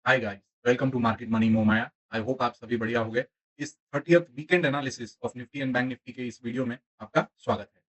Hi guys, welcome to market money Momaya. I hope आप सभी बढ़िया होंगे। इस 30th weekend analysis of Nifty and bank Nifty के इस वीडियो में आपका स्वागत है।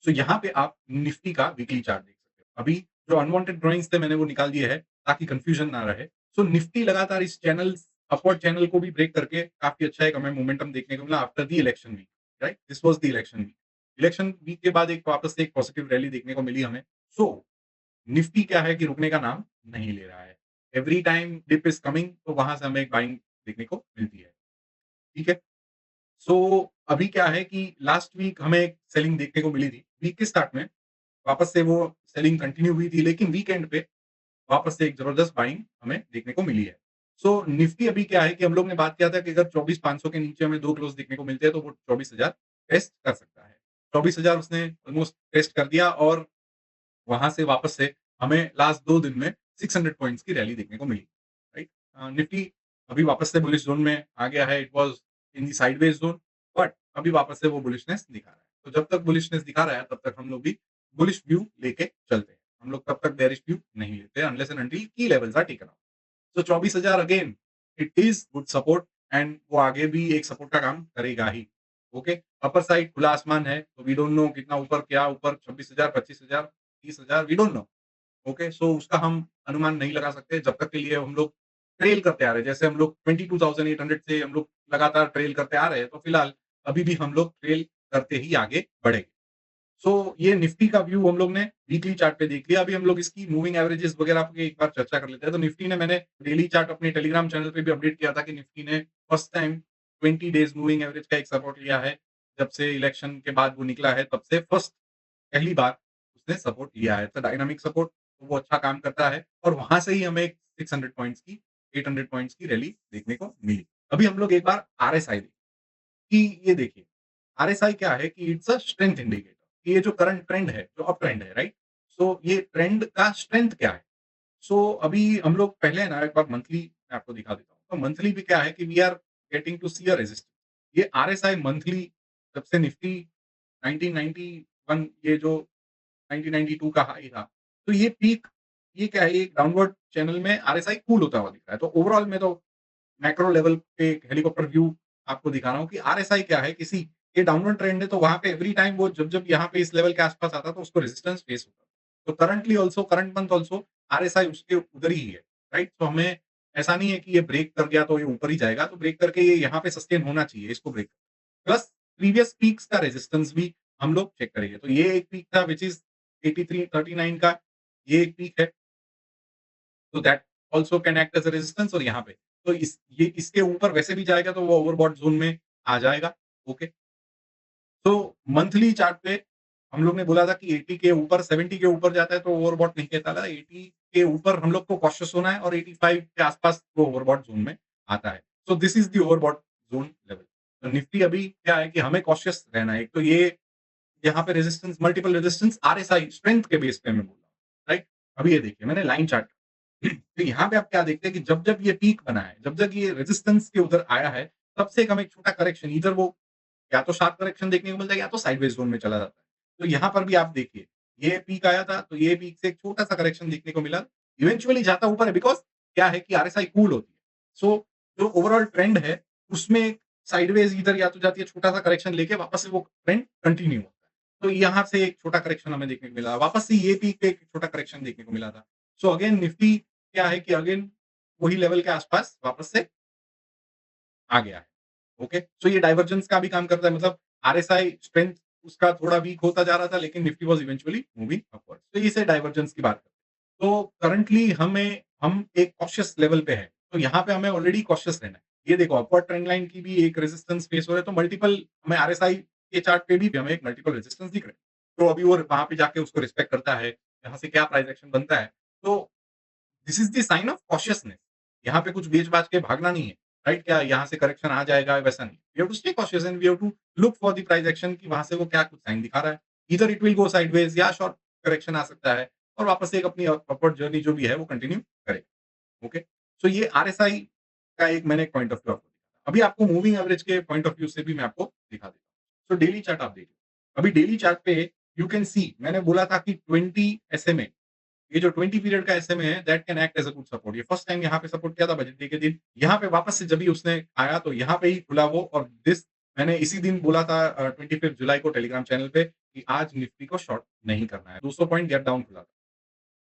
सो यहाँ पे आप निफ्टी का वीकली चार्ट देख सकते हो। अभी जो अनवांटेड ड्राइंग्स थे मैंने वो निकाल दिए हैं ताकि कंफ्यूजन ना रहे। सो निफ्टी लगातार इस चैनल अपवर्ड चैनल को भी ब्रेक करके काफी अच्छा एक हमें मोमेंटम देखने को मिला after the election week. Right, this was the election week के बाद एक वापस से एक पॉजिटिव रैली देखने को मिली हमें। सो निफ्टी क्या है कि रुकने का नाम नहीं ले रहा है। Every time dip is coming, तो वहां से हमें एक बाइंग देखने को मिलती है। ठीक है। सो अभी क्या है कि लास्ट वीक हमें एक सेलिंग देखने को मिली थी। वीक के स्टार्ट में वापस से वो सेलिंग कंटिन्यू हुई थी, लेकिन वीकेंड पे वापस से एक जबरदस्त बाइंग हमें देखने को मिली है। सो निफ्टी अभी क्या है कि हम लोग ने बात किया था कि अगर 24,500 के नीचे हमें 2 क्लोज़ देखने को मिलते हैं, तो वो 24,000 टेस्ट कर सकता है। 24,000 उसने ऑलमोस्ट टेस्ट कर दिया और वहाँ से वापस से हमें लास्ट 2 दिन में 600 पॉइंट्स की रैली देखने को मिली। राइट? निफ्टी अभी वापस से बुलिश ज़ोन में आ गया है। It was in the sideways zone, but अभी वापस से वो बुलिशनेस दिखा रहा है। तो जब तक बुलिशनेस दिखा रहा है, तब तक हम लोग भी बुलिश व्यू लेके चलते हैं। हम लोग तब तक बेयरिश व्यू नहीं लेते अनलेस एंड अंटिल की लेवल्स आर टेकन आउट। तो 24,000 again it is good support and वो आगे भी एक सपोर्ट का काम करेगा ही। ओके? अपर साइड खुला आसमान है, तो वी डोंट नो कितना ऊपर, क्या ऊपर 26,000, 25,000, 30,000 वी डोंट नो। ओके? सो उसका हम अनुमान नहीं लगा सकते जब तक के लिए हम लोग ट्रेल करते आ रहे हैं। जैसे हम लोग 22,800 से हम लोग लगातार ट्रेल करते आ रहे हैं, तो फिलहाल अभी भी हम लोग ट्रेल करते ही आगे बढ़ेंगे। सो ये निफ्टी का व्यू हम लोग ने वीकली चार्ट पे देख लिया। अभी हम लोग इसकी मूविंग एवरेजेस वगैरह पे एक बार चर्चा कर लेते हैं। तो निफ्टी ने मैंने डेली चार्ट अपने टेलीग्राम चैनल पे भी अपडेट किया था कि निफ्टी ने first time 20 days moving average का एक सपोर्ट लिया है। जब से इलेक्शन के बाद वो निकला है, तब से पहली बार उसने सपोर्ट लिया है। तो डायनामिक सपोर्ट, तो वो अच्छा काम करता है और वहाँ से ही हमें एक 600 पॉइंट्स की 800 पॉइंट्स की रैली देखने को मिली। अभी हम लोग एक बार आरएसआई देखें कि ये देखिए, आरएसआई क्या है कि इट्स अ स्ट्रेंथ इंडिकेटर। ये जो करंट ट्रेंड है, जो अप ट्रेंड है, राइट? सो ये ट्रेंड का स्ट्रेंथ क्या है? सो अभी हम लोग पहले ना एक बार मंथली मैं आपको दिखा देता हूँ। तो मंथली भी क्या है कि we are getting to see a resistance. ये आरएसआई मंथली जब से निफ्टी 1991 ये जो 1992 का हाई था, तो ये पीक ये क्या है, ये डाउनवर्ड चैनल में आरएसआई कूल होता हुआ दिख रहा है। तो ओवरऑल में तो मैक्रो लेवल पे एक हेलीकॉप्टर व्यू आपको दिखा रहा हूँ कि आरएसआई क्या है, किसी ये डाउनवर्ड ट्रेंड है, तो वहाँ पे एवरी टाइम वो जब-जब यहाँ पे इस लेवल के आस-पास आता है, तो उसको रेजिस्टेंस फेस होता है। तो currently also current month also RSI उसके उधर ही है, राइट? तो हमें ऐसा नहीं है कि ये ब्रेक कर गया तो ये ऊपर ही जाएगा, तो ब्रेक करके ये यहाँ पे सस्टेन होना चाहिए, इसको ब्रेक प्लस प्रीवियस पीक्स का रेजिस्टेंस भी हम लोग चेक करेंगे। तो ये एक पीक था व्हिच इज़ 8339 का, ये एक पीक है। तो that also can act as a resistance और यहाँ पे, तो ये इसके ऊपर वैसे भी जाएगा तो वो ओवरबॉट ज़ोन में आ जाएगा। ओके। तो मंथली चार्ट पे हम लोग ने बोला था कि 80 के ऊपर 70 के ऊपर जाता है तो ओवरबॉट नहीं कहता था। 80 के ऊपर हम लोग को कॉशियस होना है और 85 के आसपास वो ओवरबॉट ज़ोन में आता है। So this is the overbought zone level. तो निफ्टी अभी क्या है कि हमें कॉशियस रहना है। एक तो ये यहाँ पे resistance multiple resistance RSI strength के बेस पे मैं बोल रहा हूँ, राइट? अभी ये देखिए मैंने लाइन चार्ट तो यहाँ पे आप क्या देखते हैं कि जब-जब ये पीक बना है, जब-जब ये रेजिस्टेंस के उधर आया है, तब से एक हमें एक छोटा करेक्शन इधर वो या तो शार्प करेक्शन देखने को मिलता है या तो साइडवेज ज़ोन में चला जाता है। तो यहाँ पर भी आप देखिए, ये पीक आया था, तो ये पीक से एक छोटा-सा करेक्शन देखने को मिला। इवेंचुअली जाता ऊपर है बिकॉज़ क्या है कि आरएसआई कूल होती है। सो जो ओवरऑल ट्रेंड है, उसमें एक साइडवेज इधर या तो जाती है, छोटा-सा करेक्शन लेके वापस से वो ट्रेंड कंटिन्यू होता है। तो यहाँ से एक छोटा करेक्शन हमें देखने को मिला। वापस से ये पीक पे एक छोटा करेक्शन देखने को मिला था। सो अगेन निफ्टी क्या है कि अगेन वही लेवल के आसपास वापस से आ गया है। ओके, सो ये डाइवर्जेंस का भी काम करता है, मतलब आरएसआई स्ट्रेंथ उसका थोड़ा वीक होता जा रहा था, लेकिन Nifty was eventually moving upwards. तो इसे डाइवर्जेंस की बात करते हैं। तो करंटली हम एक कॉशियस लेवल पे हैं, तो यहाँ पे हमें ऑलरेडी कॉशियस रहना है। ये देखो अपवर्ड ट्रेंड लाइन की भी एक रेजिस्टेंस फेस हो रहा है, तो मल्टीपल हमें आरएसआई के चार्ट पे भी हमें एक मल्टीपल रेजिस्टेंस दिख रहे हैं। तो अभी वो वहाँ पे जाके उसको रिस्पेक्ट करता है, यहाँ से क्या प्राइस एक्शन बनता है। तो this is the sign of cautiousness. यहाँ पे कुछ बेच-बाच के भागना नहीं है, राइट? क्या यहाँ से करेक्शन आ जाएगा, वैसा नहीं। We have to stay cautious and we have to look for the price action कि वहाँ से वो क्या कुछ साइन दिखा रहा है। Either it will go sideways या शॉर्ट करेक्शन आ सकता है और वापस से एक अपनी अपवर्ड जर्नी जो भी है वो कंटिन्यू करेगा। ओके? सो ये आरएसआई का एक मैंने एक पॉइंट ऑफ व्यू आपको दिया। अभी आपको मूविंग एवरेज के पॉइंट ऑफ व्यू से भी मैं आपको दिखा देता हूँ। सो डेली चार्ट आप देखिए। अभी डेली चार्ट पे यू कैन सी मैंने बोला था कि 20 एसएमए ये जो 20 पीरियड का एसएमए है that can act as a good support. ये फर्स्ट टाइम यहाँ पे सपोर्ट किया था बजट डे के दिन। यहाँ पे वापस से जब भी उसने आया तो यहाँ पे ही खुला वो और दिस मैंने इसी दिन बोला था 25 जुलाई को टेलीग्राम चैनल पे कि आज निफ्टी को शॉर्ट नहीं करना है। 200 पॉइंट गैप डाउन खुला था।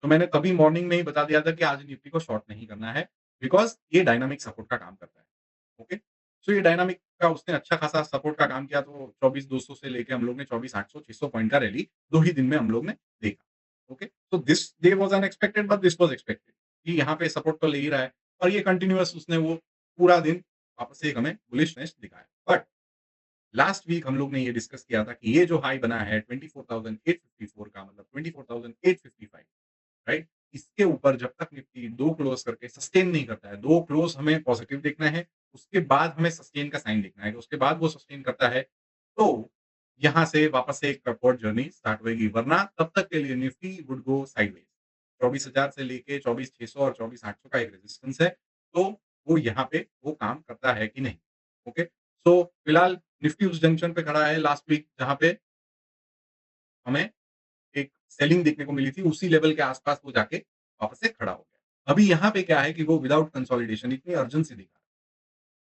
तो मैंने तभी मॉर्निंग में ही बता दिया था कि आज निफ्टी को शॉर्ट नहीं करना है बिकॉज़ ये डायनामिक सपोर्ट का काम करता है। ओके? सो ये डायनामिक का उसने अच्छा खासा सपोर्ट का काम किया तो 24,200 से लेके हम लोग ने 24,800 600 पॉइंट का रैली 2 ही दिन में हम लोग ने देखा। ओके? तो this day was unexpected but this was expected कि यहाँ पे सपोर्ट तो ले ही रहा है और ये कंटीन्यूअस उसने वो पूरा दिन वापस से एक हमें बुलिशनेस दिखाया। बट लास्ट वीक हम लोग ने ये डिस्कस किया था कि ये जो हाई बना है 24,854 का मतलब 24,855 राइट? इसके ऊपर जब तक निफ्टी 2 क्लोज़ करके सस्टेन नहीं करता है, 2 क्लोज़ हमें पॉज़िटिव देखना है, उसके बाद हमें सस्टेन का साइन देखना है, उसके बाद वो सस्टेन करता है, तो यहाँ से वापस से एक अपवर्ड जर्नी स्टार्ट होएगी, वरना तब तक के लिए निफ्टी वुड गो साइडवेज़। 24,000 से लेके 24,600 और 24,800 का एक रेजिस्टेंस है, तो वो यहाँ पे वो काम करता है कि नहीं, ओके? सो फिलहाल निफ्टी उस जंक्शन पे खड़ा है लास्ट वीक जहाँ पे हमें एक सेलिंग देखने को मिली थी, उसी लेवल के आस-पास वो जाके वापस से खड़ा हो गया। अभी यहाँ पे क्या है कि वो विदाउट कंसोलिडेशन इतनी अर्जेंसी दिखा रहा है।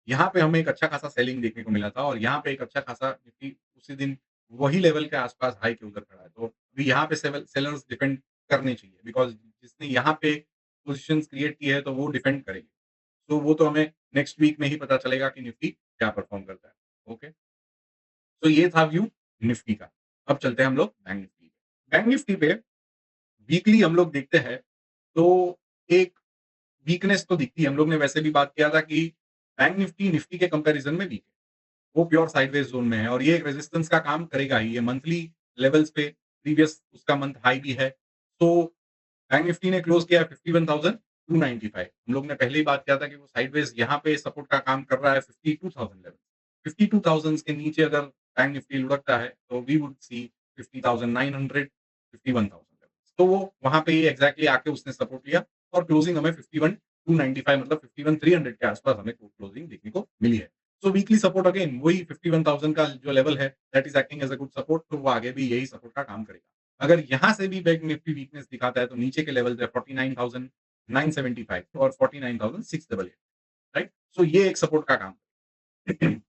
यहाँ पे हमें एक अच्छा खासा सेलिंग देखने को मिला था और यहाँ पे एक अच्छा खासा निफ्टी उसी दिन वही लेवल के आस-पास हाई के उधर खड़ा है। तो अभी यहाँ पे सेलर्स डिफेंड करने चाहिए बिकॉज़ जिसने यहाँ पे पोज़ीशंस क्रिएट की है तो वो डिफेंड करेंगे। तो वो तो हमें नेक्स्ट वीक में ही पता चलेगा कि निफ्टी क्या परफ़ॉर्म करता है। ओके? तो ये था व्यू निफ्टी का। अब चलते हैं हम लोग बैंक निफ्टी पे। बैंक निफ्टी पे वीकली हम लोग देखते हैं, तो एक वीकनेस तो दिखती है। हम लोग ने वैसे भी बात किया था कि बैंक निफ्टी, निफ्टी के कंपैरिज़न में वीक है। वो प्योर साइडवेज ज़ोन में है और ये एक रेजिस्टेंस का काम करेगा ही। ये मंथली लेवल्स पे प्रीवियस उसका मंथ हाई भी है। तो बैंक निफ्टी ने क्लोज़ किया है 51,295 हम लोग ने पहले ही बात किया था कि वो साइडवेज यहाँ पे सपोर्ट का काम कर रहा है 52,000 लेवल। 52,000 के नीचे अगर बैंक निफ्टी लुढ़कता है, तो वी वुड सी 50,900 51,000 लेवल्स। तो वो वहाँ पे ही एग्ज़ैक्टली आके उसने सपोर्ट लिया और क्लोजिंग हमें 51,295 मतलब 51,300 के आस-पास हमें क्लोजिंग देखने को मिली है। सो वीकली सपोर्ट अगेन वही 51,000 का जो लेवल है that is acting as a good support तो वो आगे भी यही सपोर्ट का काम करेगा। अगर यहाँ से भी बैंक निफ्टी वीकनेस दिखाता है तो नीचे के लेवल है 49,975 और 49,688 राइट? सो ये एक सपोर्ट का काम करेगा।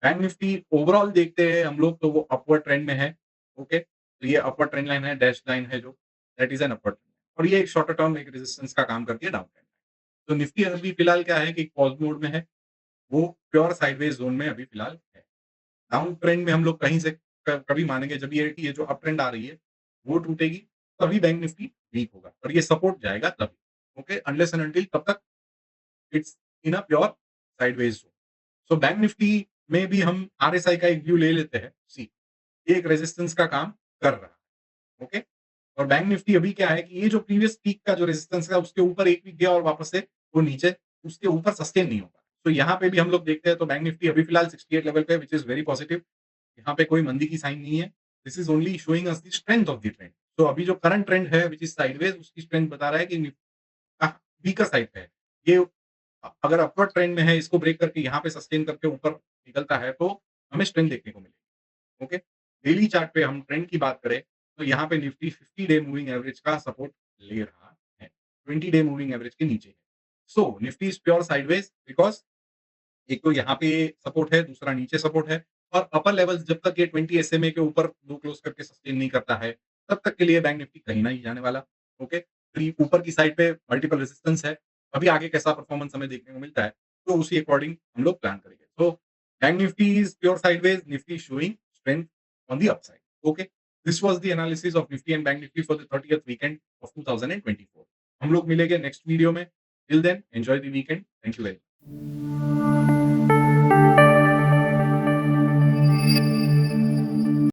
बैंक निफ्टी ओवरऑल देखते हैं हम लोग तो वो अपवर्ड ट्रेंड में है, ओके? तो ये अपवर्ड ट्रेंड लाइन है, डैश लाइन है जो दैट इज़ एन अपवर्ड और ये एक शॉर्टर टर्म एक रेजिस्टेंस का काम करती है डाउन ट्रेंड। तो निफ्टी अभी फिलहाल क्या है कि पॉज़ मोड में है, वो प्योर साइडवेज ज़ोन में अभी फिलहाल है। डाउन ट्रेंड में हम लोग कहीं से कभी मानेंगे जब ये जो अप ट्रेंड आ रही है, वो टूटेगी, तभी बैंक निफ्टी वीक होगा और ये सपोर्ट जाएगा तभी। ओके? अनलेस एंड अंटिल तब तक it's in a pure sideways zone. So bank Nifty में भी हम आरएसआई का एक व्यू ले लेते हैं। सी ये एक रेजिस्टेंस का काम कर रहा है। ओके? और बैंक निफ्टी अभी क्या है कि ये जो प्रीवियस पीक का जो रेजिस्टेंस है उसके ऊपर एक वीक गया और वापस से वो नीचे उसके ऊपर सस्टेन नहीं होगा। तो यहाँ पे भी हम लोग देखते हैं तो बैंक निफ्टी अभी फिलहाल 68 लेवल पे व्हिच इज़ वेरी पॉजिटिव। यहाँ पे कोई मंदी की साइन नहीं है। This is only showing us the strength of the trend. तो अभी जो करंट ट्रेंड है व्हिच इज़ साइडवेज उसकी स्ट्रेंथ बता रहा है कि वीकर साइड पे है। ये अगर अपवर्ड ट्रेंड में है इसको ब्रेक करके यहाँ पे सस्टेन करके ऊपर निकलता है तो हमें स्ट्रेंथ देखने को मिलेगी। ओके? डेली चार्ट पे हम ट्रेंड की बात करें तो यहाँ पे निफ्टी 50 डे मूविंग एवरेज का सपोर्ट ले रहा है। 20 डे मूविंग एवरेज के नीचे है। So Nifty is pure sideways because एक तो यहाँ पे सपोर्ट है, दूसरा नीचे सपोर्ट है और अपर लेवल्स जब तक ये 20 एसएमए के ऊपर 2 क्लोज़ करके सस्टेन नहीं करता है, तब तक के लिए बैंक निफ्टी कहीं नहीं जाने वाला। ओके? फिर ऊपर की साइड पे मल्टीपल रेजिस्टेंस है। अभी आगे कैसा परफॉर्मेंस हमें देखने को मिलता है, तो उसी अकॉर्डिंग हम लोग प्लान करेंगे। तो bank Nifty is pure sideways, Nifty showing strength on the upside. Okay? This was the analysis of Nifty and bank Nifty for the 30th weekend of 2024 हम लोग मिलेंगे नेक्स्ट वीडियो में। Till then enjoy the weekend. Thank you very much.